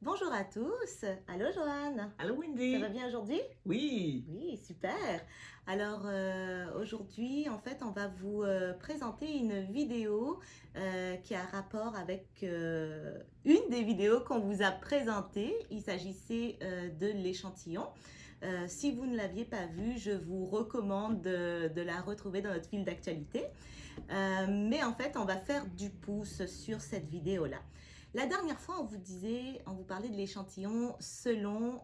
Bonjour à tous. Allô Joanne. Allô Ça va Wendy? bien aujourd'hui? Oui. Oui, super. Alors aujourd'hui, en fait, on va vous présenter une vidéo qui a rapport avec une des vidéos qu'on vous a présentées. Il s'agissait de l'échantillon. Si vous ne l'aviez pas vue, je vous recommande de la retrouver dans notre fil d'actualité. Mais en fait, on va faire du pouce sur cette vidéo-là. La dernière fois, on vous parlait de l'échantillon selon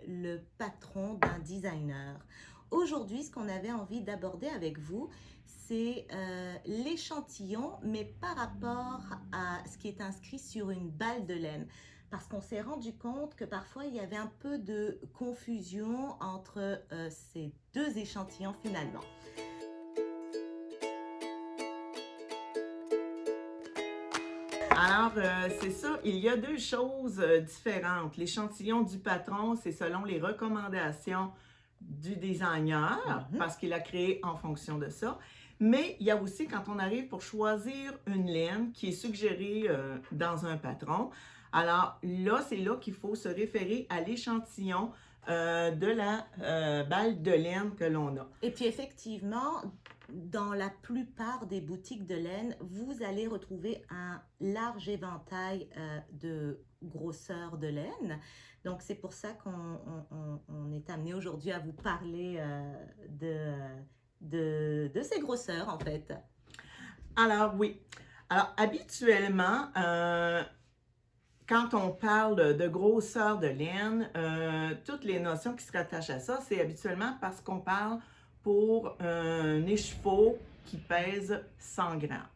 le patron d'un designer. Aujourd'hui, ce qu'on avait envie d'aborder avec vous, c'est l'échantillon, mais par rapport à ce qui est inscrit sur une balle de laine. Parce qu'on s'est rendu compte que parfois, il y avait un peu de confusion entre ces deux échantillons finalement. Alors, c'est ça, il y a deux choses différentes. L'échantillon du patron, c'est selon les recommandations du designer, parce qu'il a créé en fonction de ça. Mais il y a aussi quand on arrive pour choisir une laine qui est suggérée dans un patron. Alors là, c'est là qu'il faut se référer à l'échantillon de la balle de laine que l'on a. Et puis effectivement, dans la plupart des boutiques de laine, vous allez retrouver un large éventail de grosseur de laine. Donc c'est pour ça qu'on est amené aujourd'hui à vous parler de ces grosseurs en fait. Alors oui. Alors habituellement, quand on parle de grosseur de laine, toutes les notions qui se rattachent à ça, c'est habituellement parce qu'on parle pour un écheveau qui pèse 100 grammes.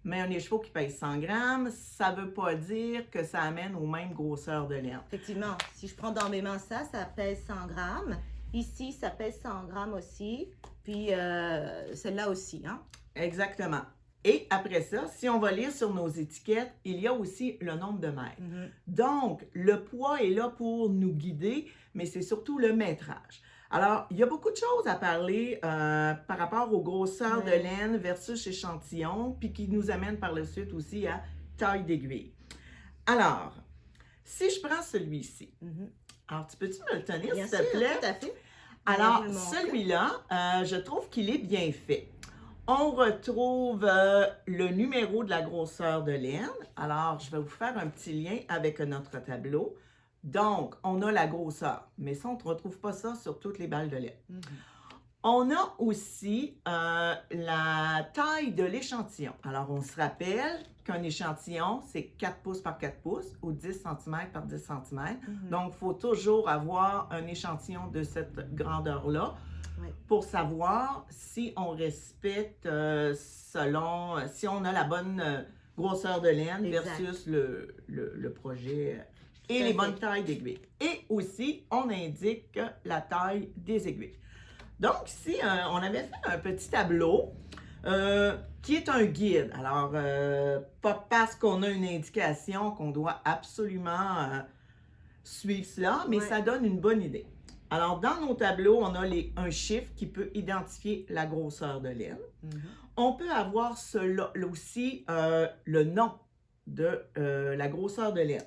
Mais un écheveau qui pèse 100 grammes, ça ne veut pas dire que ça amène aux mêmes grosseurs de laine. Effectivement, si je prends dans mes mains ça pèse 100 grammes. Ici, ça pèse 100 grammes aussi. Puis celle-là aussi, hein? Exactement. Et après ça, si on va lire sur nos étiquettes, il y a aussi le nombre de mètres. Donc, le poids est là pour nous guider, mais c'est surtout le métrage. Alors, il y a beaucoup de choses à parler par rapport aux grosseurs de laine versus échantillon, puis qui nous amène par la suite aussi à taille d'aiguille. Alors, si je prends celui-ci, alors tu peux-tu me le tenir, s'il te plaît? Tout à fait. Alors, celui-là, je trouve qu'il est bien fait. On retrouve le numéro de la grosseur de laine. Alors, je vais vous faire un petit lien avec notre tableau. Donc, on a la grosseur, mais ça, on ne retrouve pas ça sur toutes les balles de laine. On a aussi la taille de l'échantillon. Alors, on se rappelle qu'un échantillon, c'est 4 pouces par 4 pouces ou 10 cm par 10 cm. Donc, il faut toujours avoir un échantillon de cette grandeur-là pour savoir si on respecte selon, si on a la bonne grosseur de laine versus le projet et les bonnes tailles d'aiguilles. Et aussi, on indique la taille des aiguilles. Donc ici, on avait fait un petit tableau qui est un guide. Alors, pas parce qu'on a une indication qu'on doit absolument suivre cela, mais ça donne une bonne idée. Alors, dans nos tableaux, on a un chiffre qui peut identifier la grosseur de laine. On peut avoir cela aussi, le nom de la grosseur de laine.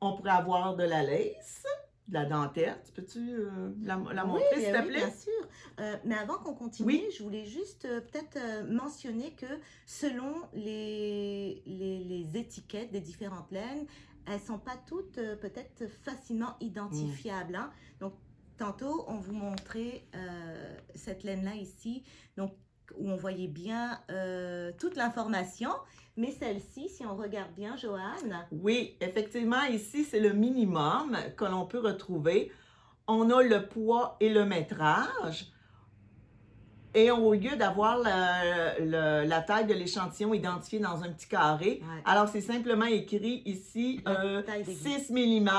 On pourrait avoir de la lace, de la dentelle. Peux-tu la montrer, s'il te plaît? Oui, bien sûr. Mais avant qu'on continue, je voulais juste peut-être mentionner que selon les étiquettes des différentes laines, elles ne sont pas toutes peut-être facilement identifiables. Hein? Donc, tantôt, on vous montrait cette laine-là ici, donc, où on voyait bien toute l'information. Mais celle-ci, si on regarde bien, Joanne. Oui, effectivement, ici, c'est le minimum que l'on peut retrouver. On a le poids et le métrage. Et au lieu d'avoir la taille de l'échantillon identifiée dans un petit carré, alors c'est simplement écrit ici 6 mm,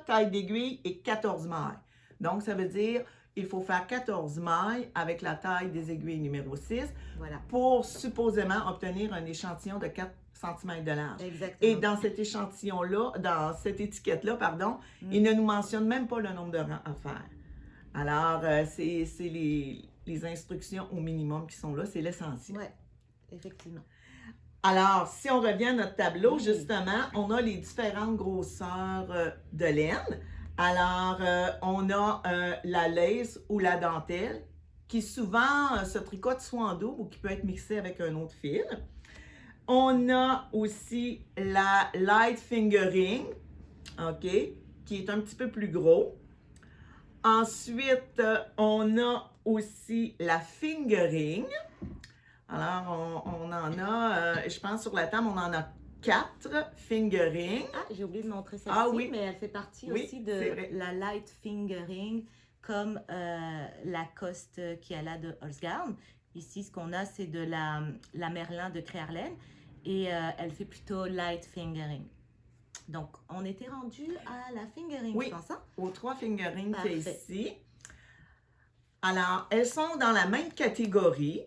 taille d'aiguille et 14 mailles. Donc, ça veut dire il faut faire 14 mailles avec la taille des aiguilles numéro 6 pour supposément obtenir un échantillon de 4 cm de large. Exactement. Et dans cet échantillon-là, dans cette étiquette-là, pardon, il ne nous mentionne même pas le nombre de rangs à faire. Alors, c'est les instructions au minimum qui sont là, c'est l'essentiel. Oui, effectivement. Alors, si on revient à notre tableau, Oui. justement, on a les différentes grosseurs de laine. Alors, on a la lace ou la dentelle qui souvent se tricote soit en double ou qui peut être mixée avec un autre fil. On a aussi la light fingering, OK, qui est un petit peu plus gros. Ensuite, on a aussi la fingering. Alors, on en a, je pense sur la table, on en a 4 fingering. Ah, j'ai oublié de montrer celle-ci, Ah oui. mais elle fait partie Oui, aussi c'est de vrai. la light fingering, comme la Coste qui est là de Holzgarn. Ici, ce qu'on a, c'est de la Merlin de Créarlen et elle fait plutôt light fingering. Donc, on était rendu à la fingering, Oui, je pense. Hein? aux 3 fingering qu'il y a Parfait. ici. Alors, elles sont dans la même catégorie,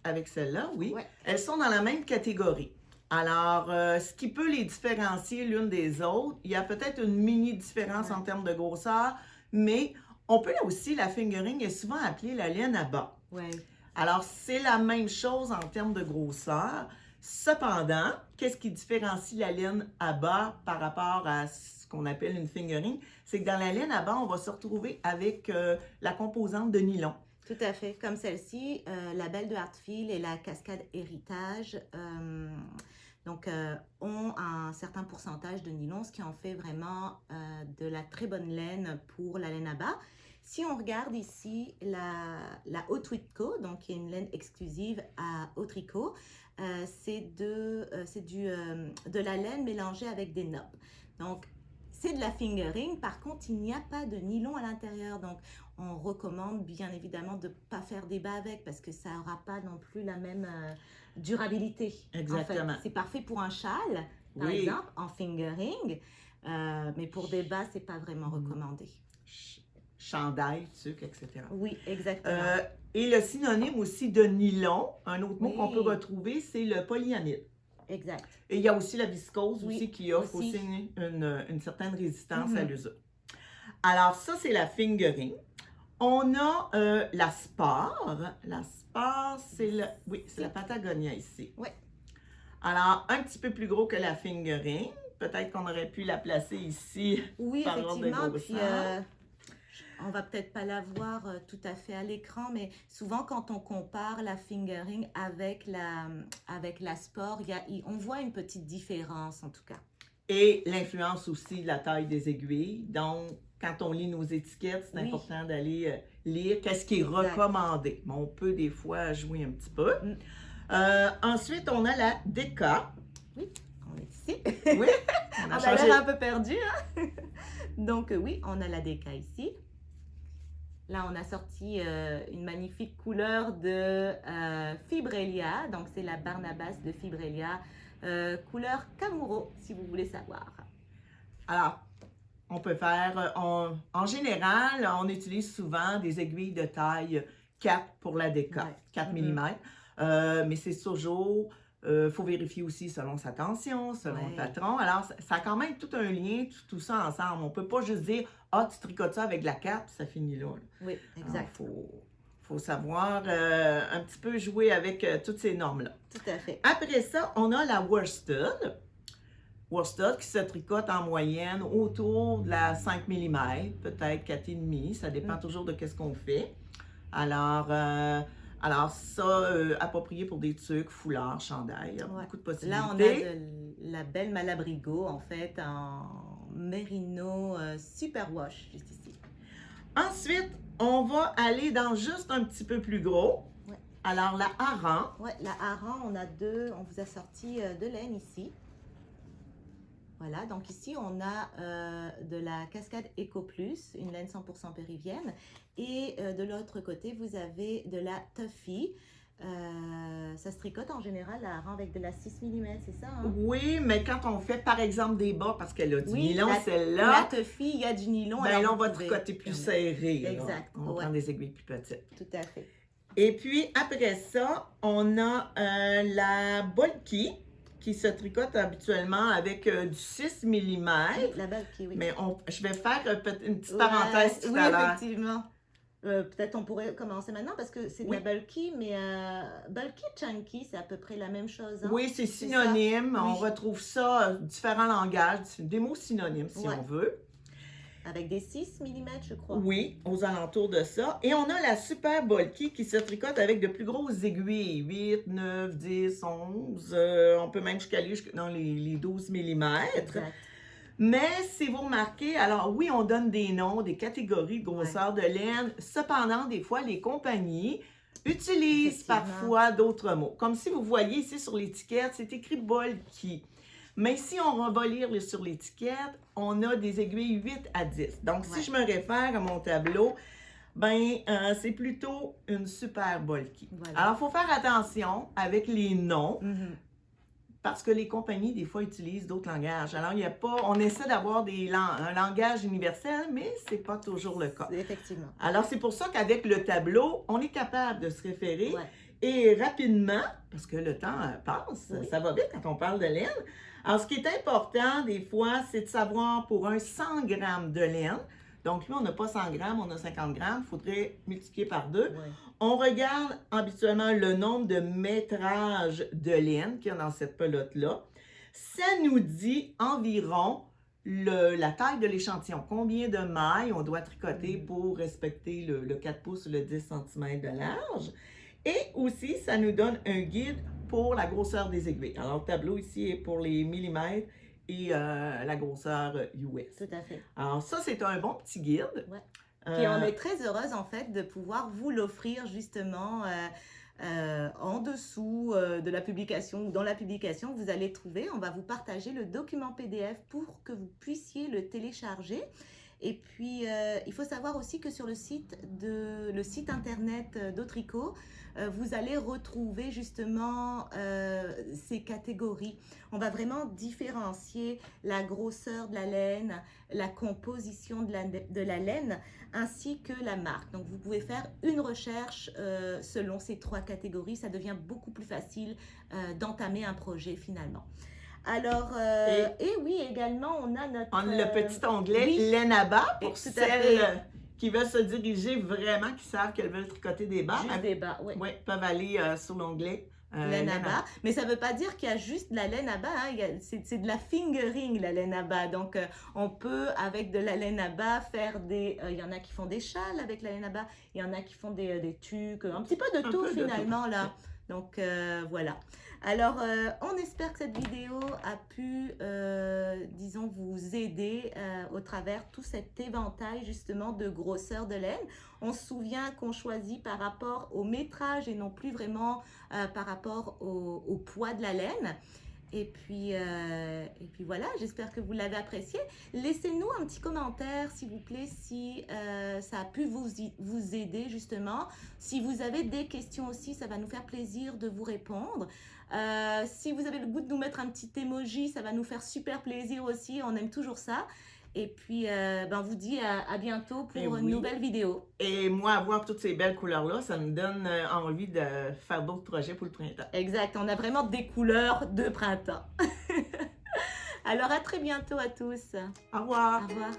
avec celle-là, oui. Ouais. Elles sont dans la même catégorie. Alors, ce qui peut les différencier l'une des autres, il y a peut-être une mini différence Ouais. en termes de grosseur, mais on peut aussi, la fingering est souvent appelée la laine à bas. Ouais. Alors, c'est la même chose en termes de grosseur. Cependant, qu'est-ce qui différencie la laine à bas par rapport à ce qu'on appelle une fingering? C'est que dans la laine à bas, on va se retrouver avec la composante de nylon. Tout à fait. Comme celle-ci, la Belle de Hartfield et la Cascade Héritage ont un certain pourcentage de nylon, ce qui en fait vraiment de la très bonne laine pour la laine à bas. Si on regarde ici la Haute Tricot, donc qui est une laine exclusive à Haute Tricot, c'est de la laine mélangée avec des noppes. Donc, c'est de la fingering. Par contre, il n'y a pas de nylon à l'intérieur. Donc, on recommande bien évidemment de ne pas faire des bas avec parce que ça n'aura pas non plus la même durabilité. Exactement. En fait, c'est parfait pour un châle, par Oui. exemple, en fingering, mais pour des bas, c'est pas vraiment recommandé. Chandail, tuque, etc. Oui, exactement. Et le synonyme aussi de nylon, un autre mot Oui. qu'on peut retrouver, c'est le polyamide. Exact. Et il y a aussi la viscose Oui, aussi qui offre aussi. une certaine résistance à Mhm. l'usure. Alors ça, c'est la fingering. On a la spar. La spar, c'est la Patagonia ici. Oui. Alors, un petit peu plus gros que la fingering. Peut-être qu'on aurait pu la placer ici. Oui, par ordre de effectivement. Puis, grosseur. on va peut-être pas la voir tout à fait à l'écran, mais souvent quand on compare la fingering avec la sport, on voit une petite différence en tout cas. Et l'influence aussi de la taille des aiguilles. Donc, quand on lit nos étiquettes, c'est Oui. important d'aller lire qu'est-ce qui est Exact. recommandé. Mais on peut des fois jouer un petit peu. Mm. Ensuite, on a la Deka. Oui, on est ici. Oui, On a l'air un peu perdu. Hein? Donc oui, on a la DK ici. Là, on a sorti une magnifique couleur de Fibrelia. Donc, c'est la Barnabas de Fibrelia. Couleur Camuro, si vous voulez savoir. Alors, on peut faire, en général, on utilise souvent des aiguilles de taille 4 pour la Deka, Ouais. 4 Mhm. mm. Mais c'est toujours, faut vérifier aussi selon sa tension, selon le Ouais. patron. Alors, ça a quand même tout un lien, tout ça ensemble. On peut pas juste dire, ah, tu tricotes ça avec la 4, puis ça finit là. Oui, exact. Il faut savoir un petit peu jouer avec toutes ces normes-là. Tout à fait. Après ça, on a la worsted. Worsted qui se tricote en moyenne autour de la 5 mm, peut-être 4,5. Ça dépend toujours de ce qu'on fait. Alors ça, approprié pour des tuques, foulards, chandails. Il y a beaucoup de possibilités. Là, on a la belle Malabrigo, en fait, en mérino super wash, juste ici. Ensuite, on va aller dans juste un petit peu plus gros. Ouais. Alors, la Aran. Oui, la Aran, on vous a sorti de laine ici. Voilà, donc ici, on a de la Cascade Eco Plus, une laine 100% péruvienne. Et de l'autre côté, vous avez de la Tuffy. Ça se tricote en général la Aran avec de la 6 mm, c'est ça? Hein? Oui, mais quand on fait par exemple des bas, parce qu'elle a du Oui, nylon, la celle-là, Tuffy, il y a du nylon. ben alors là, on vous va pouvez tricoter plus permettre. serré. là. Exact, On va ouais. prendre des aiguilles plus petites. Tout à fait. Et puis, après ça, on a la Bulky qui se tricote habituellement avec du 6 mm. Oui, la Bulky, oui. Mais je vais faire une petite parenthèse tout oui, à l'heure. effectivement. Peut-être on pourrait commencer maintenant parce que c'est de la Oui. bulky, mais bulky, chunky, c'est à peu près la même chose, hein? Oui, c'est C'est ça? synonyme. On Oui. retrouve ça, différents langages, des mots synonymes si Ouais. on veut. Avec des 6 millimètres, je crois. Oui, aux alentours de ça. Et on a la super bulky qui se tricote avec de plus grosses aiguilles, 8, 9, 10, 11. On peut même aller dans les 12 millimètres. Exact. Mais si vous remarquez, alors oui, on donne des noms, des catégories de grosseur de laine. Cependant, des fois, les compagnies utilisent Effectivement. parfois d'autres mots. Comme si vous voyez ici sur l'étiquette, c'est écrit bulky. Mais si on va lire sur l'étiquette, on a des aiguilles 8 à 10. Donc, Ouais. si je me réfère à mon tableau, ben c'est plutôt une super bulky. Voilà. Alors, il faut faire attention avec les noms. Mhm. Parce que les compagnies, des fois, utilisent d'autres langages. Alors, il n'y a pas... On essaie d'avoir un langage universel, mais ce n'est pas toujours le cas. Effectivement. Alors, c'est pour ça qu'avec le tableau, on est capable de se référer Ouais. et rapidement, parce que le temps passe, Oui. ça va vite quand on parle de laine. Alors, ce qui est important, des fois, c'est de savoir pour un 100 grammes de laine, donc là, on n'a pas 100 grammes, on a 50 grammes, il faudrait multiplier par 2. Ouais. On regarde habituellement le nombre de métrages de laine qu'il y a dans cette pelote-là. Ça nous dit environ la taille de l'échantillon. Combien de mailles on doit tricoter pour respecter le 4 pouces ou le 10 cm de large. Et aussi, ça nous donne un guide pour la grosseur des aiguilles. Alors, le tableau ici est pour les millimètres et la grosseur US. Tout à fait. Alors, ça, c'est un bon petit guide. Ouais. Et on est très heureuse en fait de pouvoir vous l'offrir justement en dessous de la publication ou dans la publication. Vous allez trouver, on va vous partager le document PDF pour que vous puissiez le télécharger. Et puis, il faut savoir aussi que sur le site internet d'Autricot, vous allez retrouver justement ces catégories. On va vraiment différencier la grosseur de la laine, la composition de la laine, ainsi que la marque. Donc, vous pouvez faire une recherche selon ces 3 catégories. Ça devient beaucoup plus facile d'entamer un projet finalement. Alors, et oui, également, on a le petit onglet oui, laine à bas pour tout à celles fait. qui veulent se diriger vraiment, qui savent qu'elles veulent tricoter des bas. Juste des bas, oui. Oui, peuvent aller sur l'onglet laine à bas. Mais ça ne veut pas dire qu'il y a juste de la laine à bas. Hein. C'est de la fingering, la laine à bas. Donc, on peut, avec de la laine à bas, faire des... Il y en a qui font des châles avec la laine à bas. Il y en a qui font des tuques. Un petit peu de tout, finalement, là. Donc, voilà. Alors, on espère que cette vidéo a pu, disons, vous aider au travers tout cet éventail, justement, de grosseur de laine. On se souvient qu'on choisit par rapport au métrage et non plus vraiment par rapport au poids de la laine. Et puis voilà, j'espère que vous l'avez apprécié. Laissez-nous un petit commentaire, s'il vous plaît, si ça a pu vous aider, justement. Si vous avez des questions aussi, ça va nous faire plaisir de vous répondre. Si vous avez le goût de nous mettre un petit emoji, ça va nous faire super plaisir aussi. On aime toujours ça. Et puis, on vous dit à bientôt pour une nouvelle vidéo. Et moi, avoir toutes ces belles couleurs-là, ça me donne envie de faire d'autres projets pour le printemps. Exact, on a vraiment des couleurs de printemps. Alors, à très bientôt à tous. Au revoir. Au revoir.